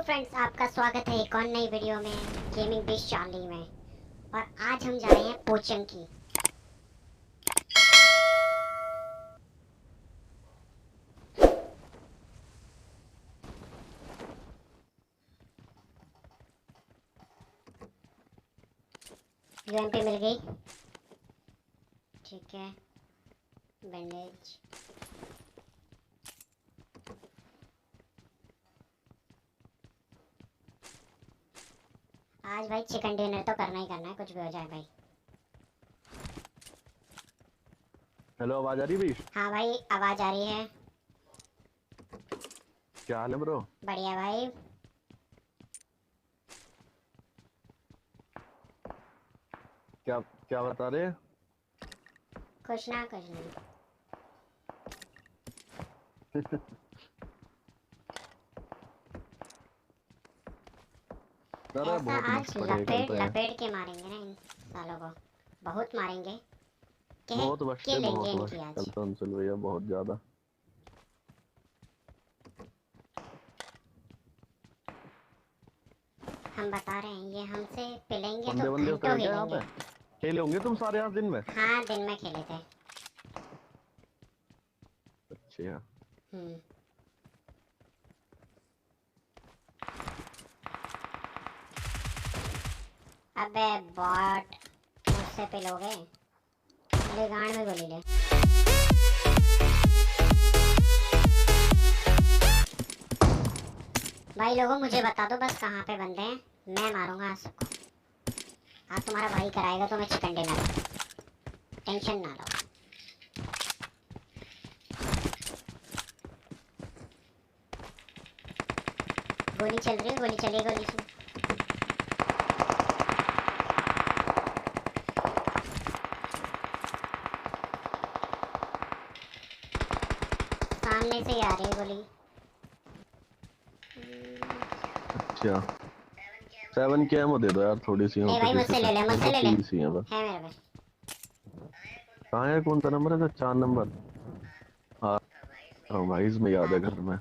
Hello friends, आपका स्वागत है एक और नई वीडियो में गेमिंग बीस्ट चार्ली में। और आज हम जा रहे हैं पोचंग की। यूएमपी मिल गई, ठीक है। बैंडेज, आज भाई चिकन डिनर तो करना ही करना है, कुछ भी हो जाए भाई। हेलो, आवाज आ रही है? हाँ भाई, आवाज आ रही है। क्या हाल है ब्रो? बढ़िया भाई। क्या क्या बता रहे हैं? कुछ ना कुछ नहीं। अरे ऐसा बहुत आज मस्त पढ़ाई लपेट करते हैं। लपेट के मारेंगे ना इन सालों को, बहुत मारेंगे। कह बहुत के बचते, लेंगे बहुत इनकी बचते आज। कल तो अंशुल भैया बहुत ज्यादा। हम बता रहे हैं, ये हमसे पिलेंगे तो बंदे बंदे घंटों उतरे क्या यहाँ हिलेंगे। पे? खेले होंगे तुम सारे आज दिन में? हाँ, दिन में खेले थे। अच्छा। हम्म। अबे बॉट, मुझसे पिलोगे? मेरे गांड में गोली ले। भाई लोगों, मुझे बता दो बस कहाँ पे बंदे हैं, मैं मारूंगा आज सबको। आज तुम्हारा भाई कराएगा तो मैं चिकन डिनर, टेंशन ना लो। गोली चल रही है, गोली चली, गोली चली। सामने से ही आ रही है गोली। अच्छा, 7 के एमओ दे दो यार थोड़ी सी। ले भाई, मुझसे ले ले, मुझसे ले ले। है बस। है मेरे पास। कहाँ है? कौन सा नंबर है? तो 4 नंबर। हाँ हाँ भाई, इसमें याद है घर में।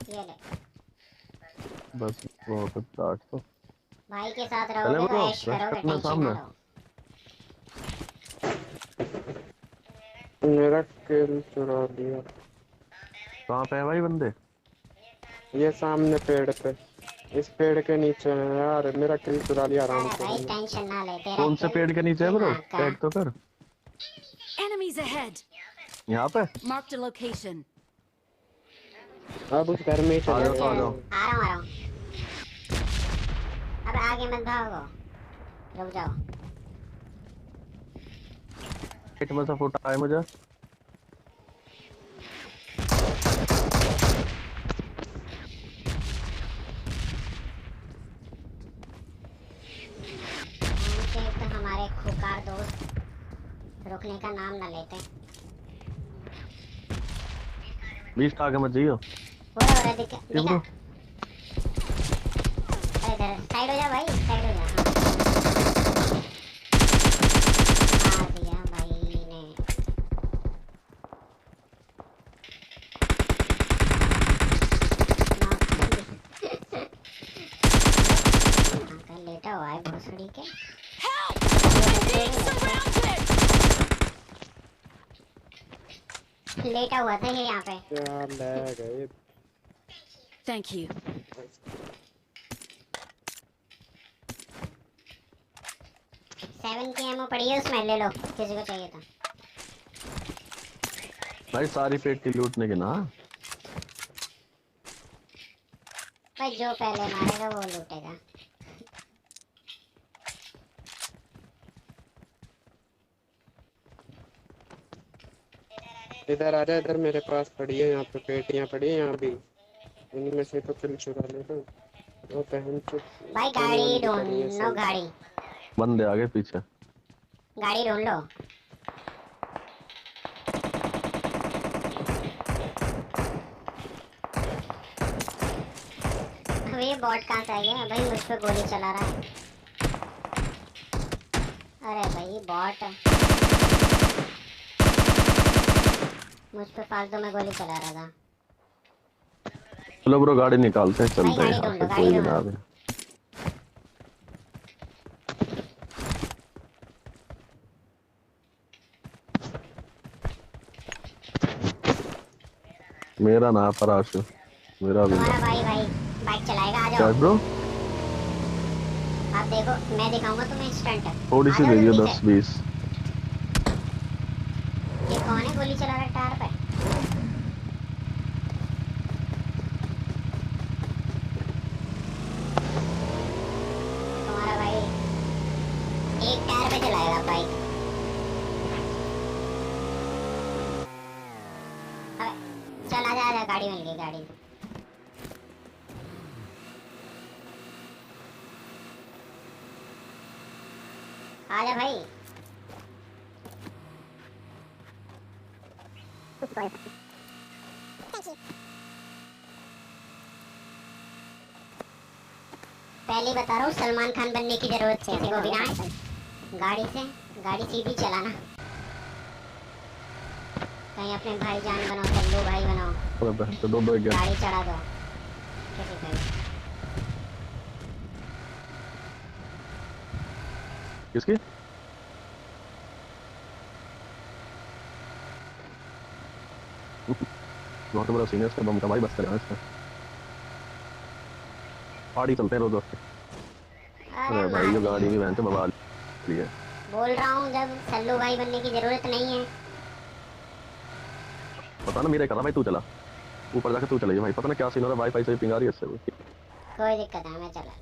ये ले। बस बहुत अच्छा। 8 तो भाई के साथ चले रहोगे तो ब्रो, ऐश रश करोगे, करना टेंशन ना सामने। लो। मेरा किल चुरा लिया। कहाँ पे है भाई बंदे? ये सामने पेड़ पे, इस पेड़ के नीचे है यार। मेरा किल चुरा लिया आराम अरे से भाई भाई। टेंशन ना ले, तेरा कौन से किल पेड़ के नीचे है ब्रो? दिमाग का। टैग तो कर। Enemies ahead. यहाँ पे Marked a location. अब उस घर में ही आ चले जाओ, गए तो आ चल, जाओ। आ रहा हूँ। अब आगे मत भागो, रुक जाओ। पेट में से फुटा है मुझे। एक तो हमारे खुकार दोस्त रुकने का नाम ना लेते। बीस्ट आगे मत जाइयो। हो रहा दिखा ये दिखा। ब्रो अरे इधर साइड हो जा भाई, साइड हो जा। हाँ मार दिया भाई ने। अंकल लेटा हुआ है भोसड़ी के। लेटा हुआ था ये यहाँ पे। क्या ले गए। Thank you. 7 की एमओ पड़ी है उसमें, ले लो किसी को चाहिए था। भाई सारी पेटी लूटने के ना। भाई जो पहले मारेगा वो लूटेगा। इधर आ जा, इधर मेरे पास पड़ी है। यहाँ पे पेटियां पड़ी है यहाँ भी, इनमें से तो किल चुरा ले लो। वो बहन चुप। भाई गाड़ी ढूंढो, गाड़ी बंदे आगे पीछे। गाड़ी ढूंढ लो। अब ये बॉट कहाँ से आ गया भाई? मुझ पे गोली चला रहा है। अरे भाई बॉट मुझ पे फालतू में गोली चला रहा था। चलो ब्रो गाड़ी निकालते हैं, भाई चलते हैं गाड़ी यहाँ ढूंढ से, लो, कोई गाड़ी भी ना ढूंढ आवे। मेरा ना पराशु, मेरा भी तुम्हारा ना। भाई भाई बाइक चलाएगा, आ क्या जाओ। ब्रो? आप देखो, मैं दिखाऊंगा तुम्हें स्टंट। थोड़ी आ सी जाओ दे दियो, जल्दी से। 10-20। ये कौन है गोली चला रहा है टायर पे? तुम्हारा भाई एक टायर पे चलाएगा बाइक। अबे चल, आ जा, गाड़ी मिल गई, गाड़ी। आ जा भाई। पहले बता रहा हूँ, सलमान खान बनने की जरूरत है देखो बिना गाड़ी सीधी चलाना। कहीं अपने भाईजान बनाओ, सल्लू भाई बनाओ, अबे तो दो एक गाड़ी चढ़ा दो किसी पे। किसकी? बहुत बड़ा सीनियर इसका बम का भाई, बस करेगा इसका। पहाड़ी चलते हैं रोज दोस्त। अरे अरे भाई मार ये दी। गाड़ी भी वैन से बवाल रही है। बोल रहा हूँ, जब सल्लू भाई बनने की जरूरत नहीं है। पता ना मेरा कहा भाई तू चला, ऊपर जाकर तू चलाइए भाई, पता ना क्या सीन हो रहा है, वाईफाई से पिंग आ रही है इससे। कोई दिक्कत है, मैं चला।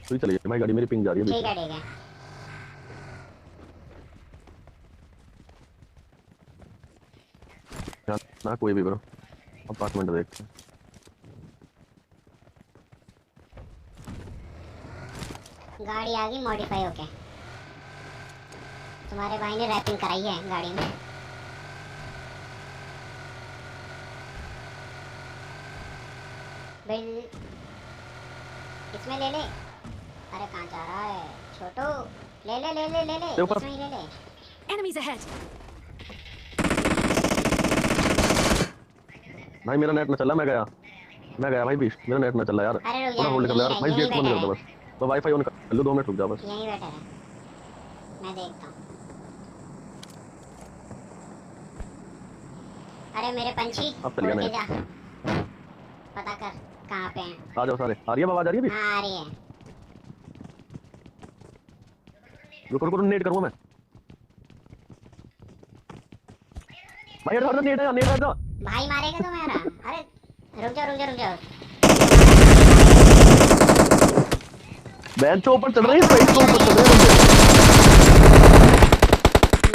तू ही चलिए भाई, गाड़ी मेरी पिंग जा रही है ठीक बीच है ठीक है। में। ना कोई भी ब्रो, अपार्टमेंट देखते हैं। गाड़ी आ गई मॉडिफाई होके। तुम्हारे भाई ने रैपिंग कराई है गाड़ी में। बिल इसमें ले ले। अरे कहाँ जा रहा है छोटू? ले ले ले ले ले ले, तेरे ऊपर। इसमें ही ले ले। Enemies ahead. भाई मेरा नेट ना चला, मैं गया भाई बीस्ट, मेरा नेट ना चला यार। अरे रुक जा, थोड़ा होल्ड कर ले यार भाई, यहीं गेट बंद बैठा कर दो रहे, बस। तो वाईफाई ऑन कर लो, 2 मिनट रुक जा बस। यहीं बैठा रहे, मैं देखता हूँ। अरे मेरे पंछी अब चल गया उड़ के नेट। जा, पता कर कहाँ पे हैं। आ जाओ सारे, आ रही है आवाज, आ रही है भी। हाँ आ रही है। रुको रुको नेट करूंगा मैं भाई, यार नेट है, नेट है जा। भाई मारेगा तुम्हारा। अरे रुक जा रुक जा रुक जा। बेंच ऊपर चढ़ रही है, साइड के ऊपर चढ़ रही है।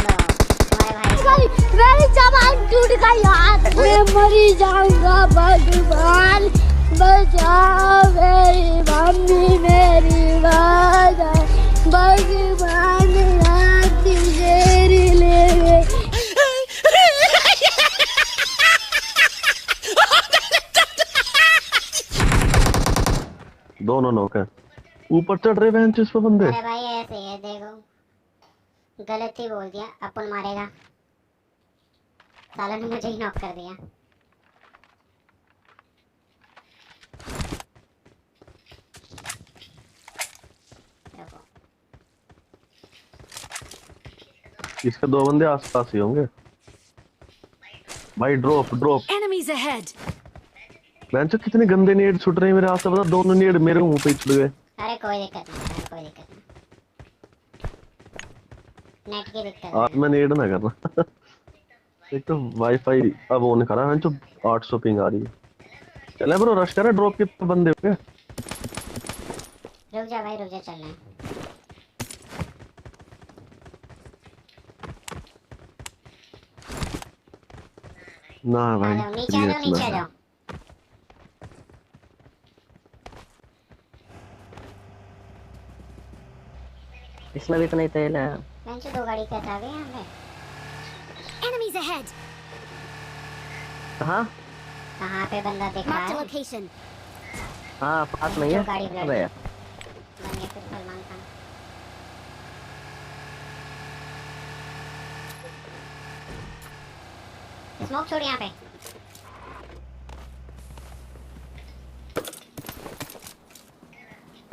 लो तुम्हारे भाई मेरी जबान टूट गई यार, मैं मरी जाऊंगा। भगवान बचाओ मेरी मम्मी, मेरी वादा। भगवान रात तेरी ले दोनों नौके ऊपर चढ़ रहे बेंच पे बंदे। अरे भाई ऐसे ही है देखो, गलत ही बोल दिया। अपन मारेगा, साला ने मुझे ही नॉक कर दिया। देखो इसके 2 बंदे आसपास ही होंगे भाई। Drop drop Enemies ahead. Bench कितने गंदे नेट छुट रहे हैं मेरे हाथ से, पता दोनों नेट मेरे मुंह पे छुट गए। अरे कोई दिक्कत नहीं यार, कोई दिक्कत नहीं, नेट की दिक्कत है। आज मैं नेट ना करना। एक तो वाईफाई अब ऑन करा है, जो 800 पिंग आ रही है। चले ब्रो रश करें, ड्रॉप के बंदे हो गए। रुक जा भाई रुक जा, चल रहे हैं। ना आ भाई जाओ नीचे, आ जाओ नीचे आ जाओ। इसमें भी तो नहीं तेल है। बेंच 2 गाड़ी कैसे आ गए यहाँ पे? Enemies ahead. कहाँ? कहाँ पे बंदा दिख रहा Marked a है? location. हाँ पास में ही जो है। गाड़ी अबे यार, बन गया फिर सलमान खान। स्मोक छोड़ यहाँ पे।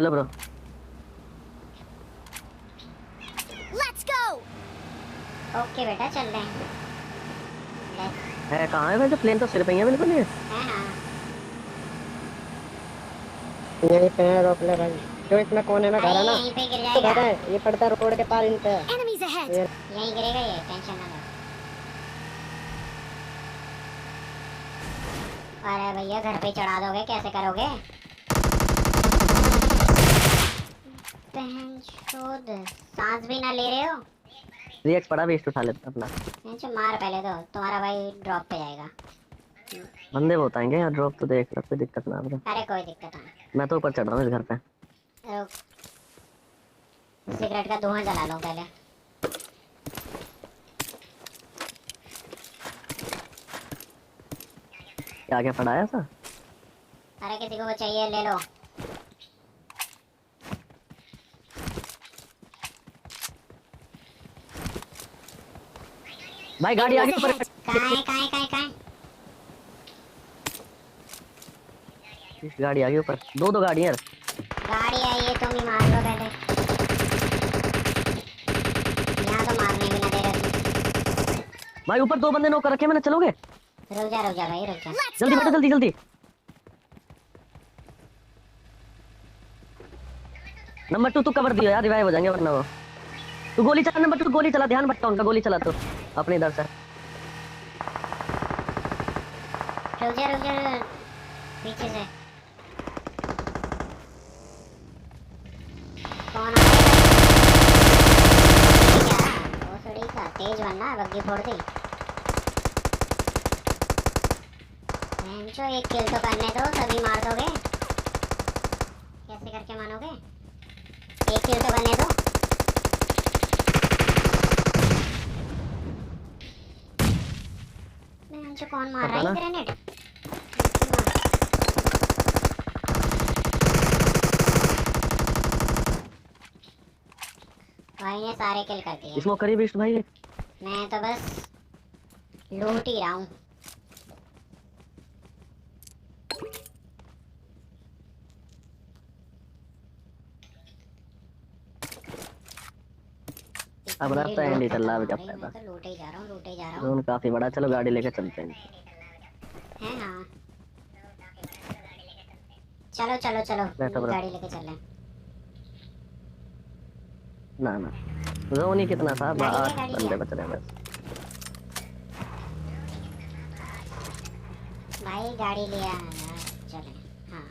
Hello bro. Let's go. Okay बेटा चल रहे हैं। है कहाँ है वैसे? प्लेन तो सिर पे ही है बिल्कुल ये। हाँ हाँ यहीं पे है, रोक ले भाई। जो इसमें कोने में घर है ना, यहीं पे गिर तो घर जाएगा। है, ये पड़ता है रोड के पार इन पे। Enemies ahead! ये यहीं गिरेगा ये, टेंशन ना लो। अरे भैया घर पे चढ़ा दोगे, कैसे करोगे? बहनचोद, सांस भी ना ले रहे हो। रिएक्ट पड़ा वेस्ट उठा लेता अपना। बहनचोद मार पहले तो, तुम्हारा भाई ड्रॉप पे जाएगा। बंदे बहुत आएंगे यार, ड्रॉप तो देख लो, कोई दिक्कत ना ब्रो। अरे कोई दिक्कत नहीं। मैं तो ऊपर चढ़ रहा हूँ इस घर पे। रुक, सिगरेट का धुआं जला लो पहले। क्या क्या पड़ा है ऐसा? अरे किसी को वो चाहिए ले लो। भाई गाड़ी आगे ऊपर। कहाँ है? इस गाड़ी आगे ऊपर, दो गाड़ी है। गाड़ी आई है, तुम ही मार लो पहले। यहाँ तो मारने भी ना दे रहे। भाई ऊपर दो बंदे नॉक कर रखे हैं मैंने, चलोगे? रुक जा भाई रुक जा। जल्दी बेटा जल्दी जल्दी। नंबर 2 तू कवर दियो यार, रिवाइव हो जाएंगे वरना वो। तू गोली चला नंबर 2, गोली चला, ध्यान भटका उनका, गोली चला तू अपने इधर से। रुक जा पीछे से कौन आ रहा है? वो थोड़ी सा तेज बनना, बग्गी फोड़ दी। एक किल तो करने दो, सभी मार दोगे। कैसे करके मानोगे? एक किल तो करने दो। कौन मार रहा है ग्रेनेड? भाई ने सारे किल कर दिए। स्मोक करिए बीस्ट भाई। मैं तो बस लूट ही रहा हूँ। अब रास्ता एंड ही चल रहा है, क्या मैं फायदा। तो लूटे ही जा रहा हूँ। जोन काफी बड़ा, चलो गाड़ी लेके चलते हैं। हैं हाँ चलो बैठो ब्रो। गाड़ी लेके चलें। ना जोन ही कितना था, गाड़ी 8 गाड़ी बंदे है। बच रहे हैं बस। भाई गाड़ी लिया चले। हाँ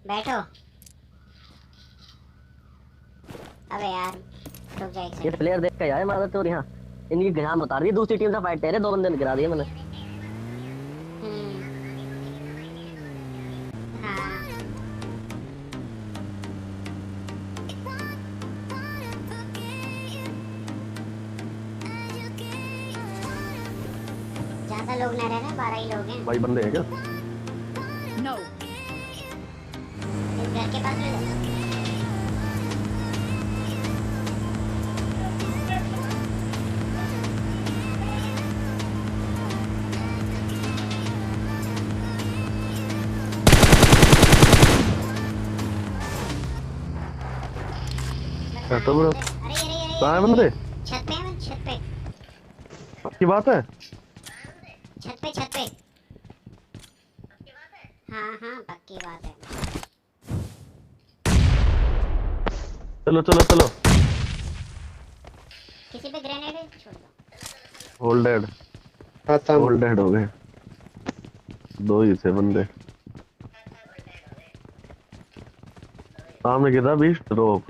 बैठो। अबे यार रुक जा एक ये सेकंड। प्लेयर देख के आए मारा चोर यहाँ, इनकी गजान उतार दी। दूसरी टीम से फाइट तेरे, 2 बंदे गिरा दिए मैंने। हाँ ज्यादा लोग ना रहना, 12 ही लोग हैं। भाई बंदे हैं क्या? No. इस घर के पास ले लो। तो ब्रो अरे कहाँ है बंदे? छत पे है, छत पे। आपकी बात है? छत पे। हाँ पक्की बात है। चलो किसी पे ग्रेनेड छोड़ दो। होल्डेड खत्म। हो गए, 2 ही थे बंदे। सामने गिरा बीस्ट ड्रॉप।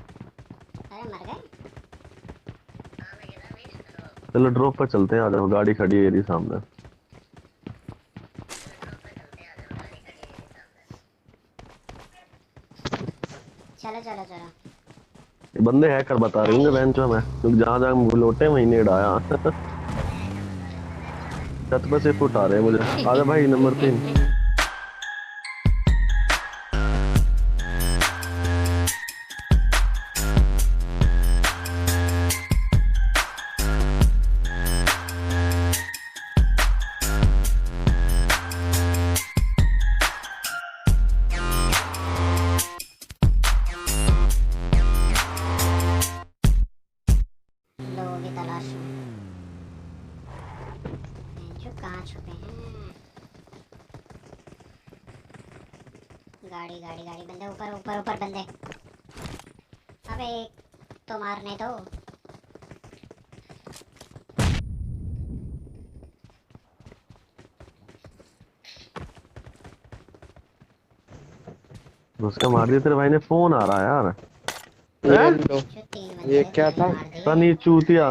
अरे मर गए। चलो ड्रॉप पर चलते हैं, आ जाओ, गाड़ी खड़ी है ये सामने। चलो ये बंदे हैकर बता रहे होंगे बेंचो में, क्योंकि जहाँ लौटे वहीं नेड आया। छत पे से फुट आ रहे हैं मुझे। आजा भाई नंबर 3। कहाँ छुपे हैं? गाड़ी गाड़ी गाड़ी, बंदे ऊपर ऊपर ऊपर बंदे। अबे एक तो मारने दो। उसका मार दिया, तेरे भाई ने फोन आ रहा है यार। ये हैं? लो, जो 3 ये बंदे थे क्या तीनों था? मार दिए। सनी चूतिया